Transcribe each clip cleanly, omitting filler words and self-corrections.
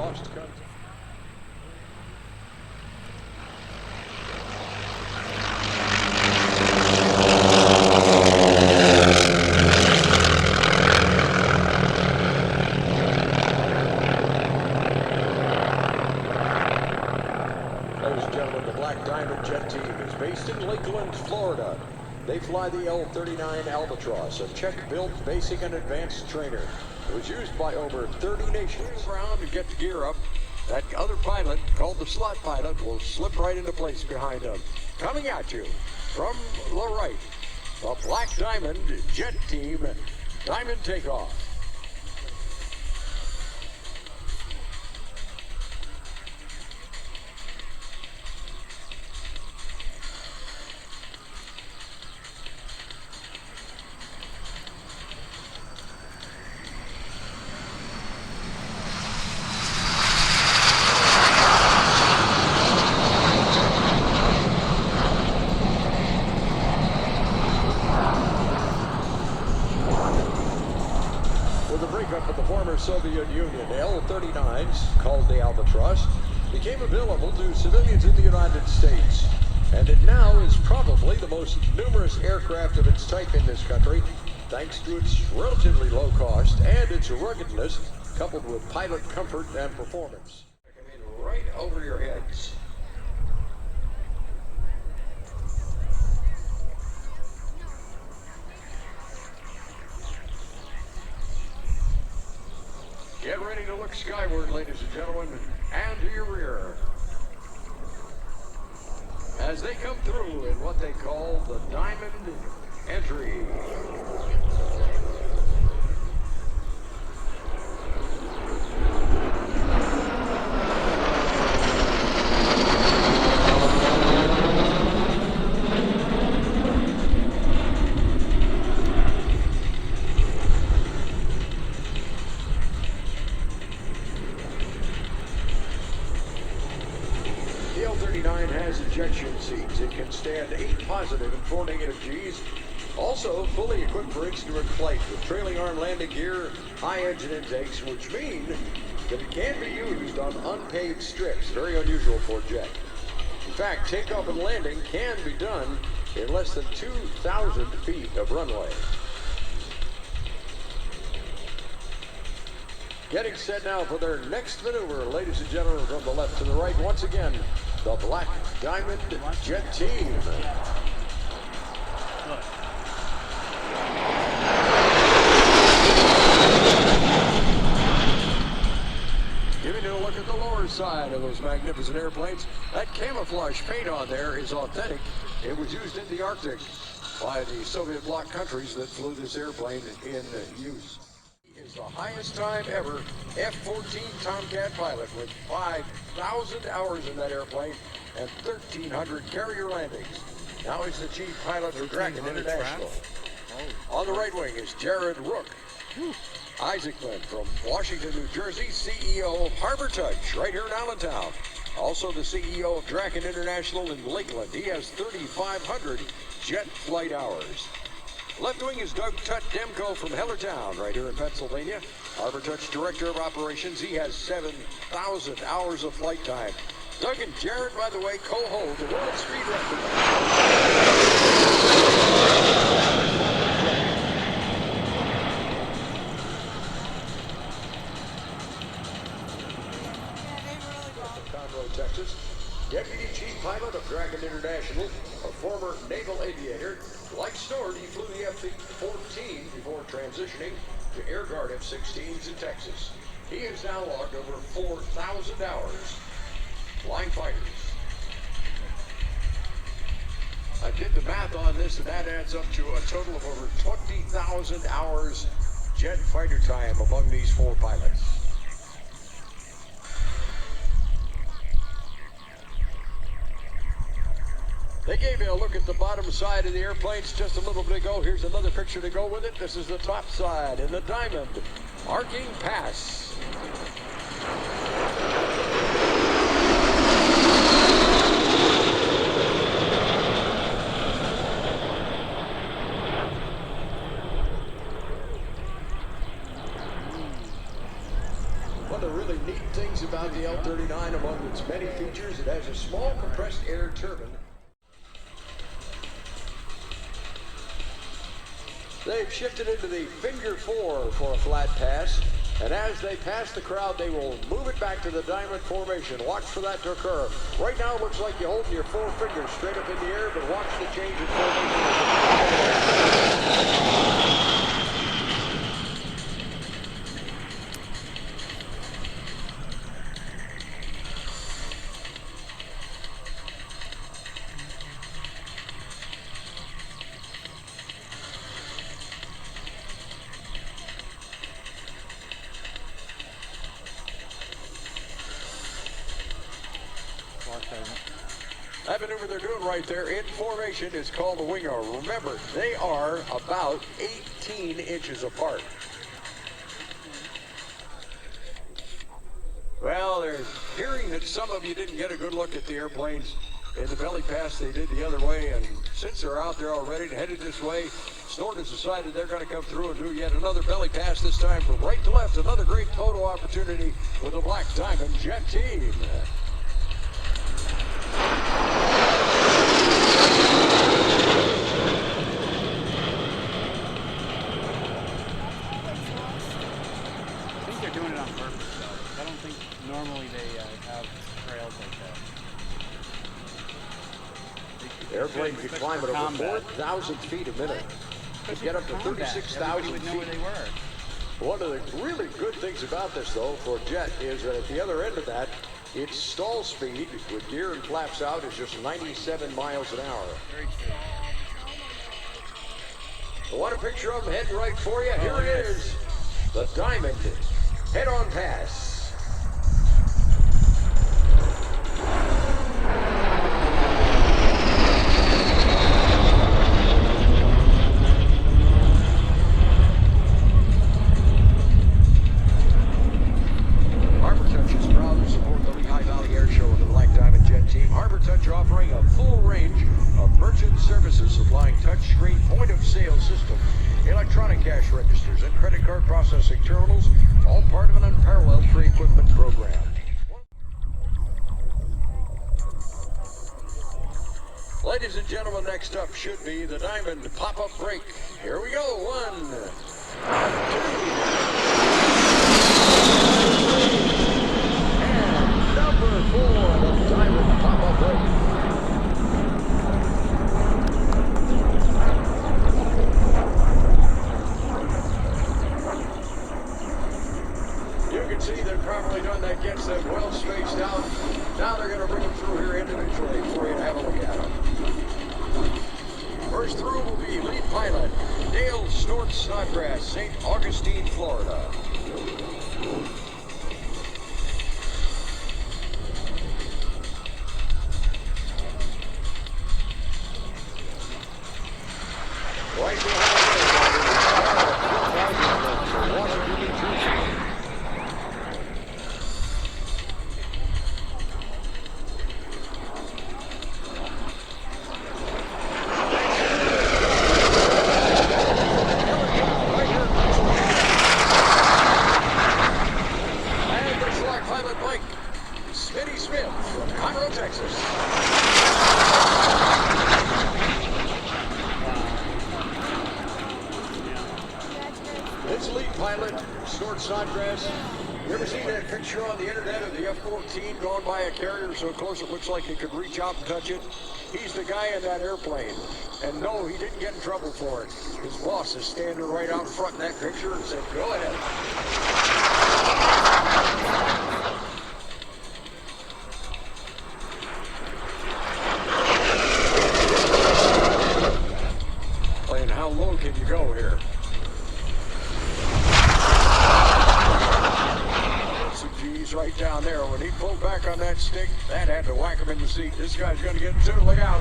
lost contact. Ladies and gentlemen, the Black Diamond Jet Team is based in Lakeland, Florida. They fly the L-39 Albatross, a Czech-built basic and advanced trainer. It was used by over 30 nations. Around and get the gear up. That other pilot, called the slot pilot, will slip right into place behind him. Coming at you from the right, the Black Diamond Jet Team, Diamond Takeoff. With the breakup of the former Soviet Union, L-39s, called the Albatross, became available to civilians in the United States. And it now is probably the most numerous aircraft of its type in this country, thanks to its relatively low cost and its ruggedness, coupled with pilot comfort and performance. Right over your heads. Get ready to look skyward, ladies and gentlemen, and to your rear. As they come through in what they call the Diamond Entry. The L-39 has ejection seats. It can stand 8 positive and 4 negative Gs. Also fully equipped for instrument flight with trailing arm landing gear, high engine intakes, which mean that it can be used on unpaved strips. Very unusual for a jet. In fact, takeoff and landing can be done in less than 2,000 feet of runway. Getting set now for their next maneuver, ladies and gentlemen, from the left to the right. Once again, the Black Diamond Jet Team. Giving you a look at the lower side of those magnificent airplanes. That camouflage paint on there is authentic. It was used in the Arctic by the Soviet bloc countries that flew this airplane in use. Is the highest time ever F-14 Tomcat pilot with 5,000 hours in that airplane and 1,300 carrier landings. Now he's the chief pilot for Draken International. On the right wing is Jared Rook. Isaacman from Washington, New Jersey, CEO of Harbor Touch right here in Allentown. Also the CEO of Draken International in Lakeland. He has 3,500 jet flight hours. Left wing is Doug Demko from Hellertown, right here in Pennsylvania. Harbor Touch Director of Operations. He has 7,000 hours of flight time. Doug and Jared, by the way, co-hold the world speed record. Conroe, Texas. Deputy Chief Pilot of Draken International, a former naval aviator. Like Stewart, he flew the F-14 before transitioning to Air Guard F-16s in Texas. He has now logged over 4,000 hours flying fighters. I did the math on this, and that adds up to a total of over 20,000 hours jet fighter time among these 4 pilots. They gave you a look at the bottom side of the airplanes just a little bit ago. Here's another picture to go with it. This is the top side in the Diamond Arcing Pass. One of the really neat things about the L-39, among its many features, it has a small compressed air turbine. They've shifted into the finger four for a flat pass, and as they pass the crowd, they will move it back to the diamond formation. Watch for that to occur. Right now, it looks like you're holding your four fingers straight up in the air, but watch the change in formation. That maneuver they're doing right there in formation is called the wing arm. Remember, they are about 18 inches apart. Well, they're hearing that some of you didn't get a good look at the airplanes in the belly pass they did the other way, and since they're out there already and headed this way, Snort has decided they're going to come through and do yet another belly pass, this time from right to left. Another great photo opportunity with the Black Diamond Jet team. Normally they have trails like that. The airplane could climb at over 4,000 feet a minute. Could get up to 36,000 feet. Know where they were. One of the really good things about this, though, for a jet is that at the other end of that, its stall speed with gear and flaps out is just 97 miles an hour. Very true. I want a picture of them heading right for you. Here it is. The Diamond head-on pass. Offering a full range of merchant services supplying touchscreen point-of-sale system, electronic cash registers, and credit card processing terminals, all part of an unparalleled pre-equipment program. Ladies and gentlemen, next up should be the Diamond pop-up break. Here we go. 1, 2, and number 4, the Diamond pop-up break. See, they've properly done that, gets them well spaced out. Now they're going to bring them through here individually for you to have a look at them. First through will be lead pilot Dale Snort Snodgrass, St. Augustine, Florida. Right behind Snodgrass. You ever seen that picture on the internet of the F-14 going by a carrier so close it looks like it could reach out and touch it? He's the guy in that airplane. And no, he didn't get in trouble for it. His boss is standing right out front in that picture and said, go ahead. And how low can you go here? Right down there. When he pulled back on that stick, that had to whack him in the seat. This guy's going to get too. Look out.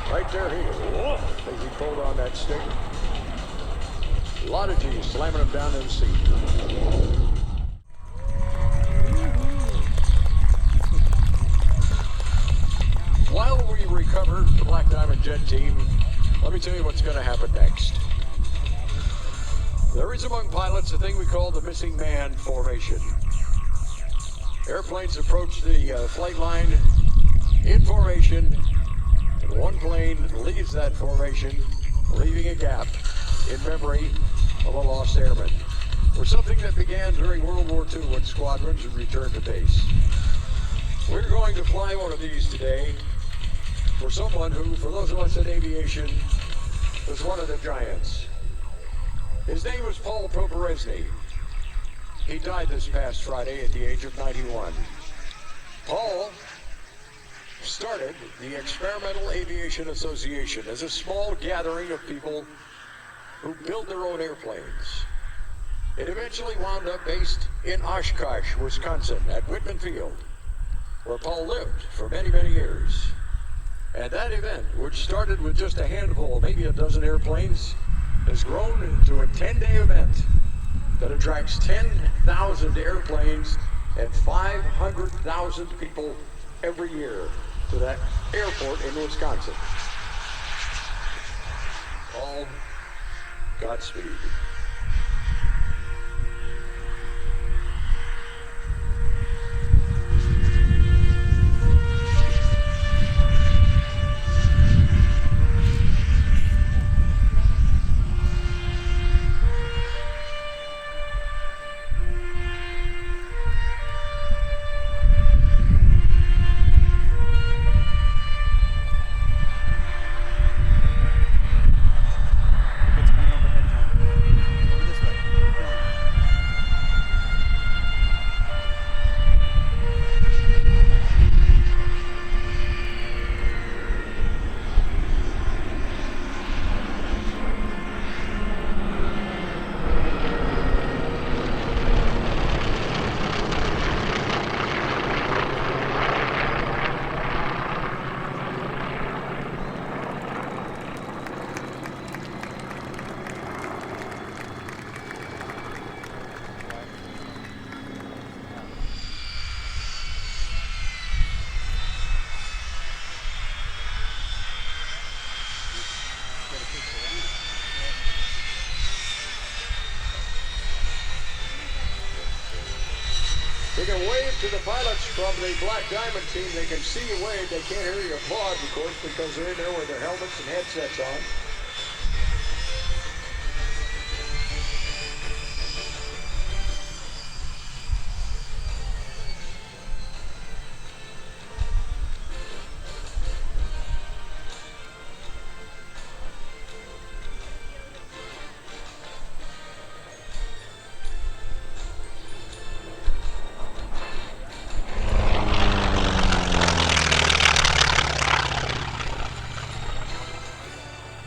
Right there, he pulled on that stick. A lot of G's slamming him down in the seat. While we recover the Black Diamond Jet team, let me tell you what's going to happen next. There is among pilots a thing we call the missing man formation. Airplanes approach the flight line in formation, and one plane leaves that formation, leaving a gap in memory of a lost airman, or something that began during World War II when squadrons would return to base. We're going to fly one of these today for someone who, for those of us in aviation, was one of the giants. His name was Paul Poporezny. He died this past Friday at the age of 91. Paul started the Experimental Aviation Association as a small gathering of people who built their own airplanes. It eventually wound up based in Oshkosh, Wisconsin, at Whitman Field, where Paul lived for many, many years. And that event, which started with just a handful, maybe a dozen airplanes, has grown into a 10-day event that attracts 10,000 airplanes and 500,000 people every year to that airport in Wisconsin. Paul, Godspeed. They can wave to the pilots from the Black Diamond team. They can see you wave. They can't hear you applaud, of course, because they're in there with their helmets and headsets on.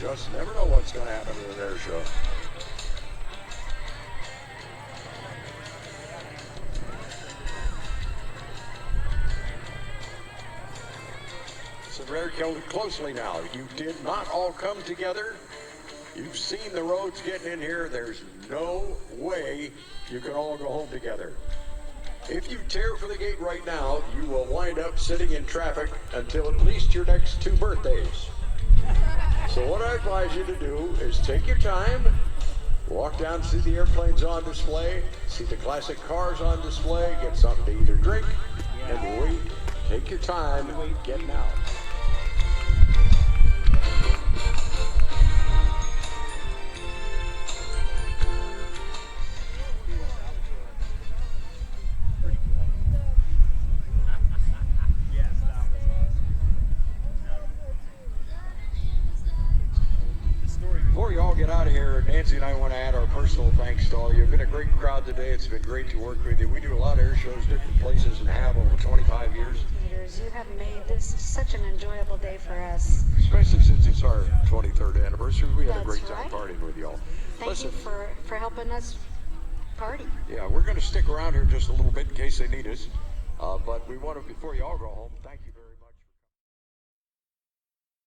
Just never know what's going to happen in an air show. So very closely now. You did not all come together. You've seen the roads getting in here. There's no way you can all go home together. If you tear for the gate right now, you will wind up sitting in traffic until at least your next 2 birthdays. So what I advise you to do is take your time, walk down, see the airplanes on display, see the classic cars on display, get something to either drink, and wait. Take your time getting out. Before you all get out of here, Nancy and I want to add our personal thanks to all you. You've been a great crowd today. It's been great to work with you. We do a lot of air shows, different places, and have over 25 years. You have made this such an enjoyable day for us. Especially since it's our 23rd anniversary. We had a That's great time right. partying with y'all. Thank you for helping us party. Yeah, we're going to stick around here just a little bit in case they need us. But we want to, before you all go home, thank you.